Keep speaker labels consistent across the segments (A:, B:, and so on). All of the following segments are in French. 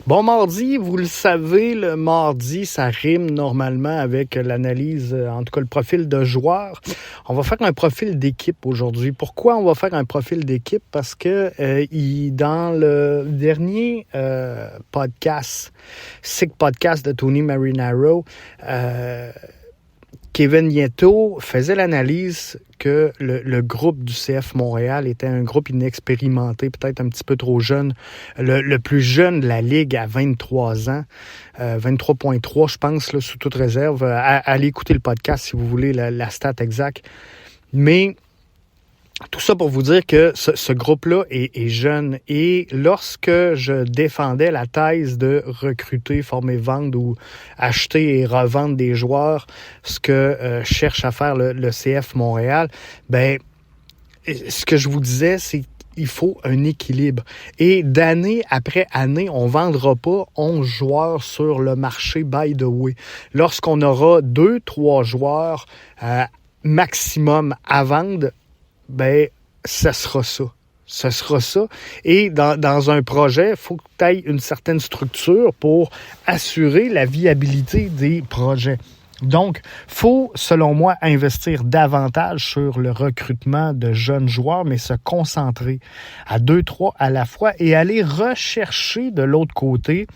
A: Bon mardi, vous le savez, le mardi, ça rime normalement avec l'analyse, en tout cas le profil de joueur. On va faire un profil d'équipe aujourd'hui. Pourquoi on va faire un profil d'équipe? Parce que dans le dernier podcast, Sick Podcast de Tony Marinaro, Kevin Nieto faisait l'analyse que le groupe du CF Montréal était un groupe inexpérimenté, peut-être un petit peu trop jeune. Le plus jeune de la Ligue à 23 ans, 23,3 je pense, là, sous toute réserve. Allez écouter le podcast si vous voulez la stat exacte. Mais tout ça pour vous dire que ce groupe-là est jeune. Et lorsque je défendais la thèse de recruter, former, vendre ou acheter et revendre des joueurs, ce que cherche à faire le CF Montréal, ben, ce que je vous disais, c'est qu'il faut un équilibre. Et d'année après année, on ne vendra pas 11 joueurs sur le marché by the way. Lorsqu'on aura 2-3 joueurs maximum à vendre, ben, ça sera ça. Ce sera ça. Et dans un projet, il faut que tu aies une certaine structure pour assurer la viabilité des projets. Donc, il faut, selon moi, investir davantage sur le recrutement de jeunes joueurs, mais se concentrer à 2-3 à la fois et aller rechercher de l'autre côté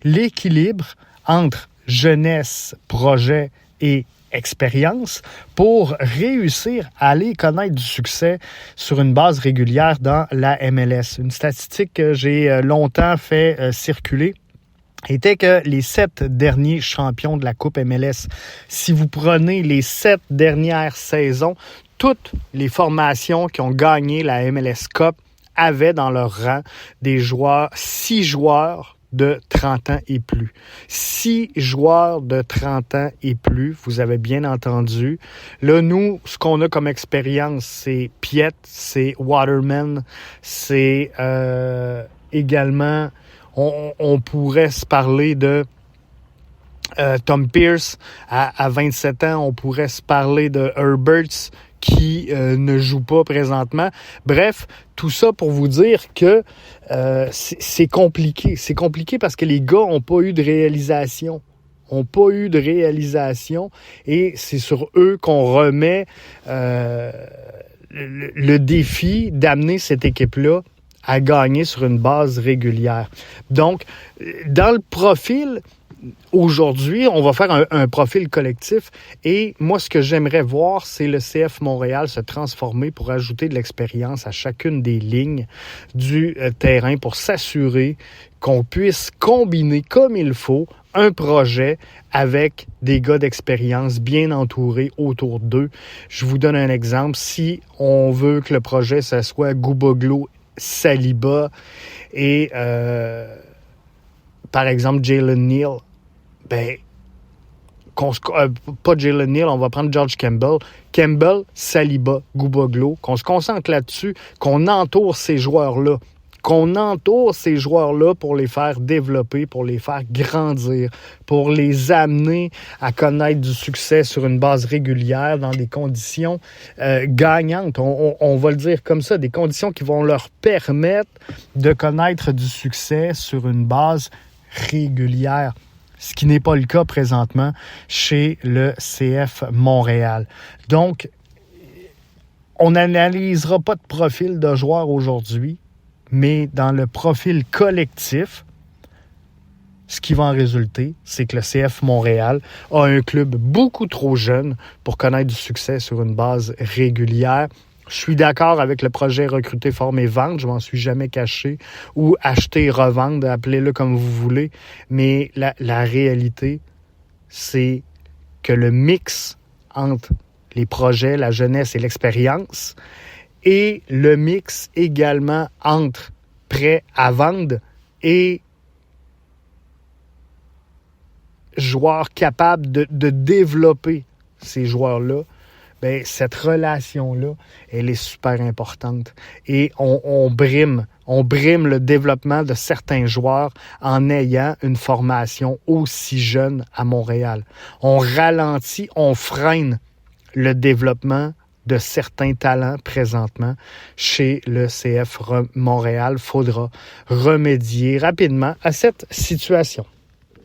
A: l'équilibre entre jeunesse, projet et expérience pour réussir à aller connaître du succès sur une base régulière dans la MLS. Une statistique que j'ai longtemps fait circuler était que les 7 derniers champions de la Coupe MLS, si vous prenez les 7 dernières saisons, toutes les formations qui ont gagné la MLS Cup avaient dans leur rang des joueurs, 6 joueurs de 30 ans et plus. 6 joueurs de 30 ans et plus, vous avez bien entendu. Là, nous, ce qu'on a comme expérience, c'est Piet, c'est Waterman, c'est également, on pourrait se parler de Tom Pierce à 27 ans, on pourrait se parler de Herberts qui ne joue pas présentement. Bref, tout ça pour vous dire que c'est compliqué. C'est compliqué parce que les gars n'ont pas eu de réalisation. Et c'est sur eux qu'on remet le défi d'amener cette équipe-là à gagner sur une base régulière. Donc, dans le profil, aujourd'hui, on va faire un profil collectif et moi, ce que j'aimerais voir, c'est le CF Montréal se transformer pour ajouter de l'expérience à chacune des lignes du terrain pour s'assurer qu'on puisse combiner comme il faut un projet avec des gars d'expérience bien entourés autour d'eux. Je vous donne un exemple. Si on veut que le projet, ça soit Goubaglou, Saliba et par exemple Jalen Neal, ben, pas Jalen Neal, on va prendre George Campbell. Campbell, Saliba, Goubaglou, qu'on se concentre là-dessus, qu'on entoure ces joueurs-là. Pour les faire développer, pour les faire grandir, pour les amener à connaître du succès sur une base régulière dans des conditions gagnantes. On va le dire comme ça, des conditions qui vont leur permettre de connaître du succès sur une base régulière. Ce qui n'est pas le cas présentement chez le CF Montréal. Donc, on n'analysera pas de profil de joueur aujourd'hui, mais dans le profil collectif, ce qui va en résulter, c'est que le CF Montréal a un club beaucoup trop jeune pour connaître du succès sur une base régulière. Je suis d'accord avec le projet recruter, former, vendre. Je m'en suis jamais caché. Ou acheter, revendre, appelez-le comme vous voulez. Mais la réalité, c'est que le mix entre les projets, la jeunesse et l'expérience et le mix également entre prêt à vendre et joueurs capables de développer ces joueurs-là, bien, cette relation-là, elle est super importante. Et on brime le développement de certains joueurs en ayant une formation aussi jeune à Montréal. On ralentit, on freine le développement de certains talents présentement chez le CF Montréal. Il faudra remédier rapidement à cette situation.